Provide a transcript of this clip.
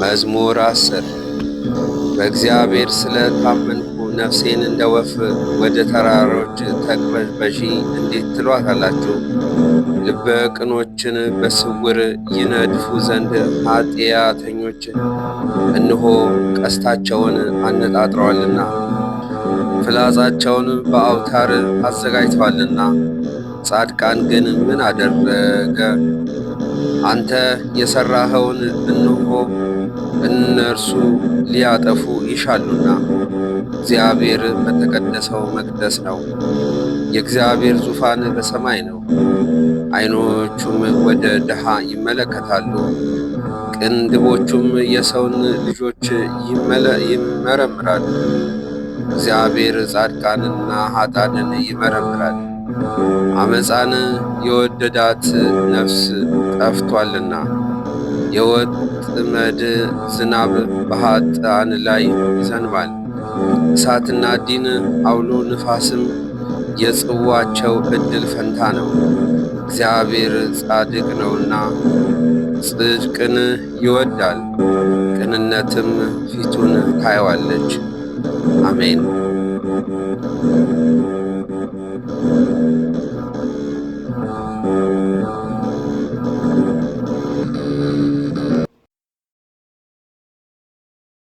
መዝሙር 10 በእግዚአብሔር ስለታመንኩ ነፍሴን እንደ ወፍ ወደ ተራሮች ተቅበዝበዢ እንዴት ትሏታላችሁ? ልበ ቅኖችን በስውር ይነድፉ ዘንድ ኃጢአተኞች እነሆ ቀስታቸውን አነጣጥረዋልና ፍላጻቸውን በአውታር አዘጋጅተዋልና። ጻድቃን ግን ምን አደረገ? አንተ የሠራኸውን እነሆ እነርሱ ሊያጠፉ ይሻሉና። እግዚአብሔር በተቀደሰው መቅደስ ነው። የእግዚአብሔር ዙፋን በሰማይ ነው። ዓይኖቹም ወደ ድሃ ይመለከታሉ፣ ቅንድቦቹም የሰውን ልጆች ይመረምራሉ። እግዚአብሔር ጻድቃንና ኃጥአንን ይመረምራል። ዓመፃን የወደዳት ነፍስ ጠፍቶአልና። የወጥመድ ዝናብ በኃጥአን ላይ ይዘንባል። እሳትና ዲን አውሎ ንፋስም የጽዋቸው ዕድል ፈንታ ነው። እግዚአብሔር ጻድቅ ነውና ጽድቅን ይወዳል፣ ቅንነትም ፊቱን ታየዋለች። አሜን።